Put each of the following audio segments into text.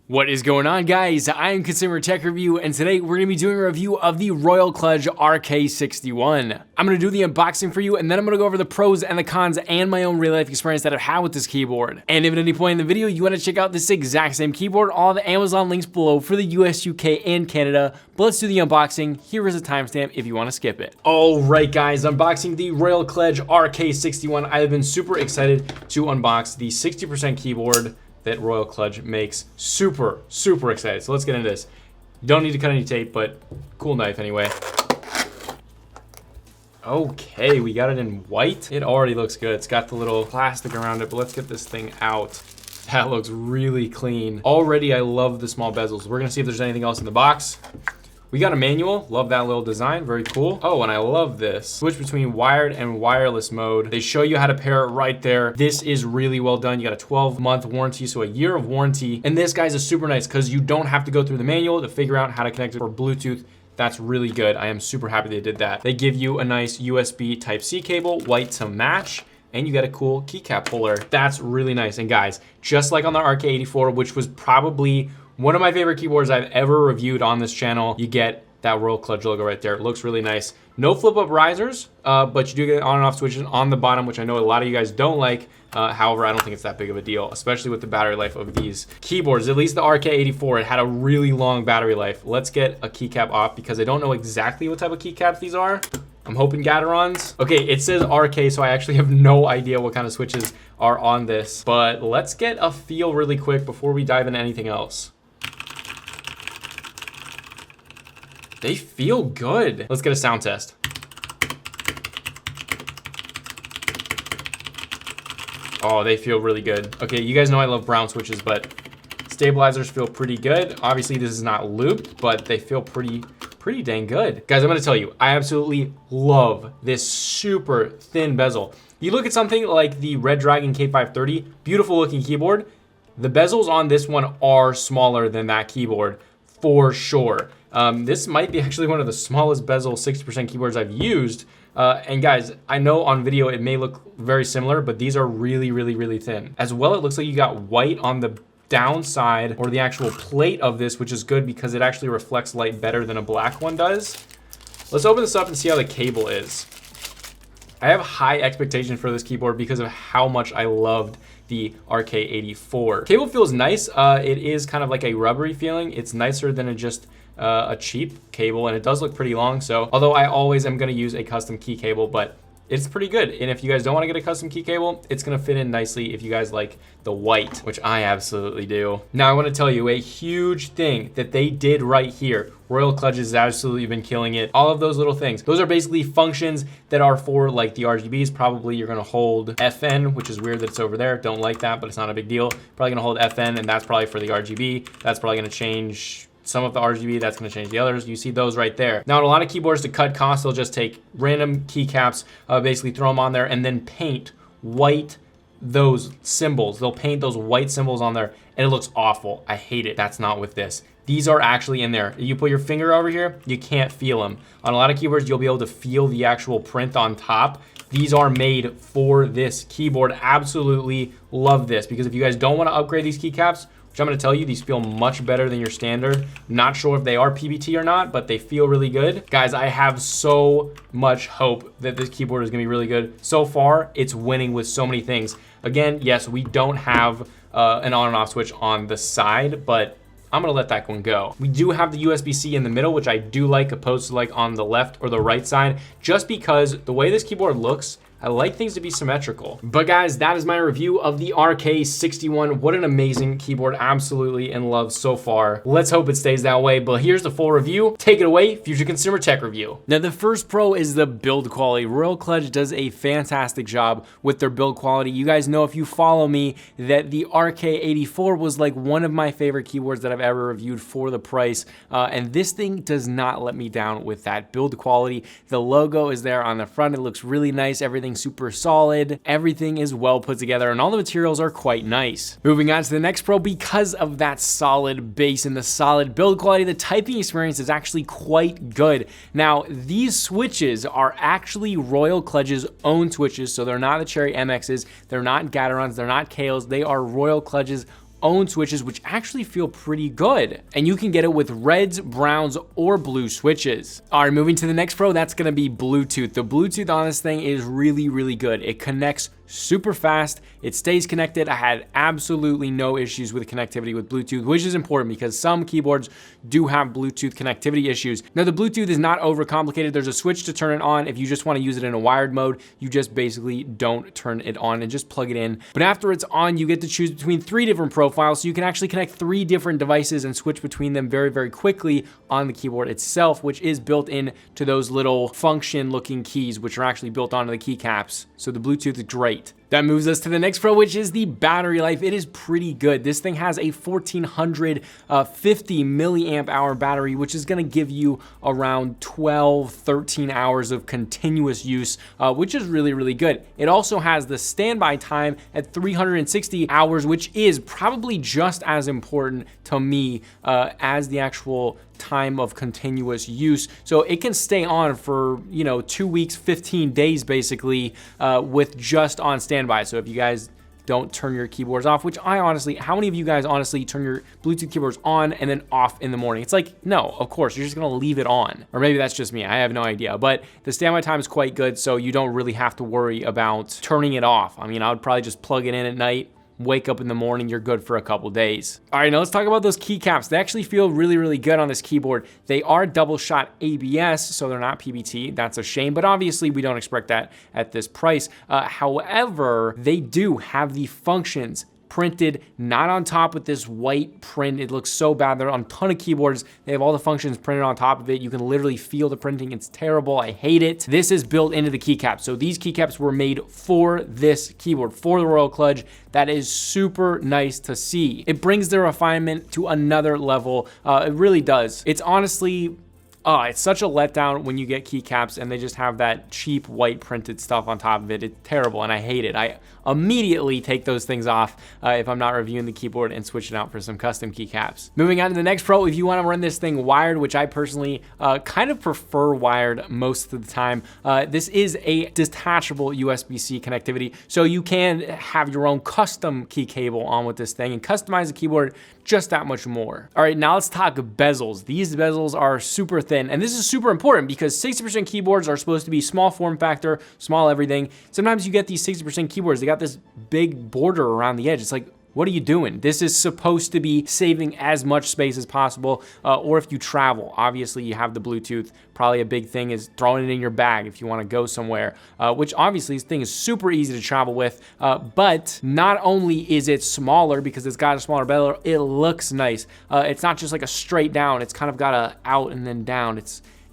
What is going on, guys? I am Consumer Tech Review, and today we're gonna be doing a review of the Royal Kludge RK61. I'm gonna do the unboxing for you, and then I'm gonna go over the pros and the cons and my own real life experience that I've had with this keyboard. And if at any point in the video you wanna check out this exact same keyboard, all the Amazon links below for the US, UK, and Canada. But let's do the unboxing. Here is a timestamp if you wanna skip it. All right, guys, unboxing the Royal Kludge RK61. I have been super excited to unbox the 60% keyboard that Royal Kludge makes. Super excited. So let's get into this. Don't need to cut any tape, but cool knife anyway. Okay, we got it in white. It already looks good. It's got the little plastic around it, but let's get this thing out. That looks really clean. Already, I love the small bezels. We're gonna see if there's anything else in the box. We got a manual. Love that little design. Very cool. Oh, and I love this. Switch between wired and wireless mode. They show you how to pair it right there. This is really well done. You got a 12-month warranty, so a year of warranty. And this, guys, is super nice because you don't have to go through the manual to figure out how to connect it for Bluetooth. That's really good. I am super happy they did that. They give you a nice USB Type-C cable, white to match, and you got a cool keycap holder. That's really nice. And guys, just like on the RK84, which was probably one of my favorite keyboards I've ever reviewed on this channel, you get that Royal Kludge logo right there. It looks really nice. No flip-up risers, but you do get on and off switches on the bottom, which I know a lot of you guys don't like. However, I don't think it's that big of a deal, especially with the battery life of these keyboards. At least the RK84, it had a really long battery life. Let's get a keycap off because I don't know exactly what type of keycaps these are. I'm hoping Gaterons. Okay, it says RK, so I actually have no idea what kind of switches are on this. But let's get a feel really quick before we dive into anything else. They feel good. Let's get a sound test. Oh, they feel really good. Okay, you guys know I love brown switches, but stabilizers feel pretty good. Obviously, this is not looped, but they feel pretty dang good. Guys, I'm gonna tell you, I absolutely love this super thin bezel. You look at something like the Red Dragon K530, beautiful looking keyboard. The bezels on this one are smaller than that keyboard for sure. This might be actually one of the smallest bezel 60% keyboards I've used. And guys, I know on video it may look very similar, but these are really thin. As well, it looks like you got white on the downside or the actual plate of this, which is good because it actually reflects light better than a black one does. Let's open this up and see how the cable is. I have high expectations for this keyboard because of how much I loved the RK84. Cable feels nice. It is kind of like a rubbery feeling. It's nicer than just a cheap cable, and it does look pretty long. So although I always am going to use a custom key cable, but it's pretty good. And if you guys don't want to get a custom key cable, it's going to fit in nicely if you guys like the white, which I absolutely do. Now I want to tell you a huge thing that they did right here. Royal Kludge has absolutely been killing it. All of those little things, those are basically functions that are for like the RGBs. Probably you're going to hold FN, which is weird that it's over there. Don't like that, but it's not a big deal. Probably going to hold FN, and that's probably for the RGB. That's probably going to change some of the RGB, that's gonna change the others. You see those right there. Now, in a lot of keyboards, to cut costs, they'll just take random keycaps, basically throw them on there, and then paint white those symbols. They'll paint those white symbols on there, and it looks awful. I hate it. That's not with this. These are actually in there. You put your finger over here, you can't feel them. On a lot of keyboards, you'll be able to feel the actual print on top. These are made for this keyboard. Absolutely love this, because if you guys don't wanna upgrade these keycaps, which I'm gonna tell you, these feel much better than your standard. Not sure if they are PBT or not, but they feel really good. Guys, I have so much hope that this keyboard is gonna be really good. So far, it's winning with so many things. Again, yes, we don't have an on and off switch on the side, but I'm gonna let that one go. We do have the USB-C in the middle, which I do like, opposed to like on the left or the right side, just because the way this keyboard looks, I like things to be symmetrical. But guys, that is my review of the RK61. What an amazing keyboard. Absolutely in love so far. Let's hope it stays that way, but here's the full review. Take it away, Future Consumer Tech Review. Now, the first pro is the build quality. Royal Kludge does a fantastic job with their build quality. You guys know, if you follow me, that the RK84 was like one of my favorite keyboards that I've ever reviewed for the price. And this thing does not let me down with that build quality. The logo is there on the front. It looks really nice. Everything super solid. Everything is well put together, and all the materials are quite nice. Moving on to the next pro, because of that solid base and the solid build quality, the typing experience is actually quite good. Now, these switches are actually Royal Kludge's own switches, so they're not the Cherry MXs, they're not Gaterons, they're not KOs, they are Royal Kludge's own switches, which actually feel pretty good. And you can get it with reds, browns, or blue switches. All right, moving to the next pro, that's gonna be Bluetooth. The Bluetooth on this thing is really, really good. It connects super fast. It stays connected. I had absolutely no issues with connectivity with Bluetooth, which is important because some keyboards do have Bluetooth connectivity issues. Now, the Bluetooth is not overcomplicated. There's a switch to turn it on. If you just want to use it in a wired mode, you just basically don't turn it on and just plug it in. But after it's on, you get to choose between 3 different profiles. So you can actually connect 3 different devices and switch between them very, very quickly on the keyboard itself, which is built in to those little function looking keys, which are actually built onto the keycaps. So the Bluetooth is great. That moves us to the next pro, which is the battery life. It is pretty good. This thing has a 1450 milliamp hour battery, which is gonna give you around 12, 13 hours of continuous use, which is really, really good. It also has the standby time at 360 hours, which is probably just as important to me as the actual time of continuous use. So it can stay on for, 2 weeks, 15 days basically, with just on standby. So if you guys don't turn your keyboards off, which how many of you guys honestly turn your Bluetooth keyboards on and then off in the morning? It's like, no, of course, you're just gonna leave it on. Or maybe that's just me, I have no idea. But the standby time is quite good, so you don't really have to worry about turning it off. I mean, I would probably just plug it in at night, wake up in the morning, you're good for a couple days. All right, now let's talk about those keycaps. They actually feel really, really good on this keyboard. They are double shot ABS, so they're not PBT. That's a shame, but obviously we don't expect that at this price. However, they do have the functions printed, not on top with this white print. It looks so bad. They're on a ton of keyboards. They have all the functions printed on top of it. You can literally feel the printing. It's terrible. I hate it. This is built into the keycaps. So these keycaps were made for this keyboard, for the Royal Kludge. That is super nice to see. It brings the refinement to another level. It really does. It's honestly, it's such a letdown when you get keycaps and they just have that cheap white printed stuff on top of it. It's terrible and I hate it. I immediately take those things off if I'm not reviewing the keyboard and switch it out for some custom keycaps. Moving on to the next pro, if you want to run this thing wired, which I personally kind of prefer wired most of the time, this is a detachable USB-C connectivity, so you can have your own custom key cable on with this thing and customize the keyboard just that much more. All right, now let's talk bezels. These bezels are super thin, and this is super important because 60% keyboards are supposed to be small form factor, small everything. Sometimes you get these 60% keyboards, they got this big border around the edge. It's like, what are you doing? This is supposed to be saving as much space as possible, or if you travel. Obviously, you have the Bluetooth. Probably a big thing is throwing it in your bag if you want to go somewhere, which obviously this thing is super easy to travel with, but not only is it smaller because it's got a smaller bezel, it looks nice. It's not just like a straight down. It's kind of got a out and then down.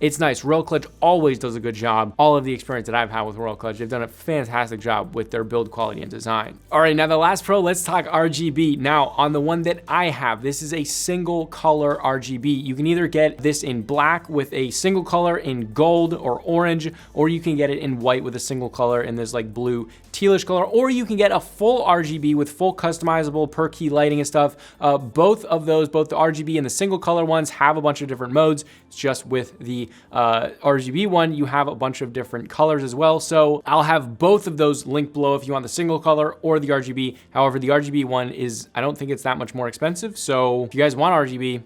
It's nice. Royal Kludge always does a good job. All of the experience that I've had with Royal Kludge, they've done a fantastic job with their build quality and design. All right, now the last pro, let's talk RGB. Now, on the one that I have, this is a single color RGB. You can either get this in black with a single color in gold or orange, or you can get it in white with a single color in this like blue tealish color, or you can get a full RGB with full customizable per key lighting and stuff. Both of those, both the RGB and the single color ones, have a bunch of different modes. It's just with the RGB one, you have a bunch of different colors as well. So I'll have both of those linked below if you want the single color or the RGB. However, the RGB one is, I don't think it's that much more expensive. So if you guys want RGB,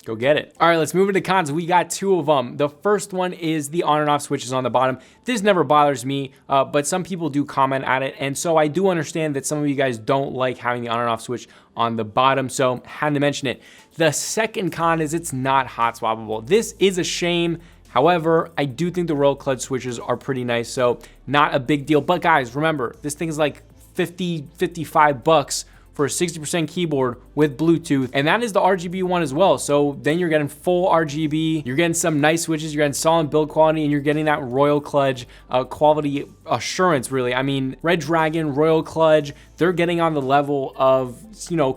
go get it. All right, let's move into cons. We got 2 of them. The first one is the on and off switches on the bottom. This never bothers me, but some people do comment at it. And so I do understand that some of you guys don't like having the on and off switch on the bottom, so had to mention it. The second con is it's not hot swappable. This is a shame. However, I do think the Royal Kludge switches are pretty nice, so not a big deal. But guys, remember, this thing is like 50, 55 bucks for a 60% keyboard with Bluetooth, and that is the RGB one as well. So then you're getting full RGB, you're getting some nice switches, you're getting solid build quality, and you're getting that Royal Kludge quality assurance, really. I mean, Red Dragon, Royal Kludge, they're getting on the level of,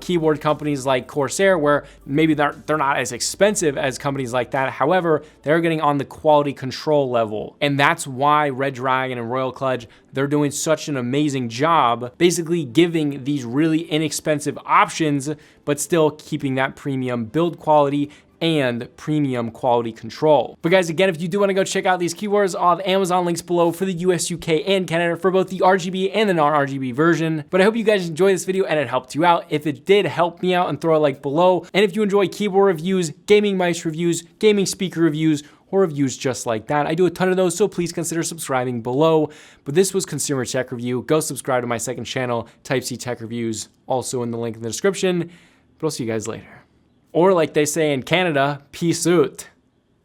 keyboard companies like Corsair, where maybe they're not as expensive as companies like that. However, they're getting on the quality control level. And that's why Red Dragon and Royal Kludge, they're doing such an amazing job, basically giving these really inexpensive options but still keeping that premium build quality and premium quality control. But guys, again, if you do want to go check out these keyboards, I'll have Amazon links below for the US, UK, and Canada for both the RGB and the non-RGB version. But I hope you guys enjoyed this video and it helped you out. If it did, help me out and throw a like below. And if you enjoy keyboard reviews, gaming mice reviews, gaming speaker reviews, or reviews just like that, I do a ton of those, so please consider subscribing below. But this was Consumer Tech Review. Go subscribe to my second channel, Type C Tech Reviews, also in the link in the description. But I'll see you guys later. Or like they say in Canada, peace out.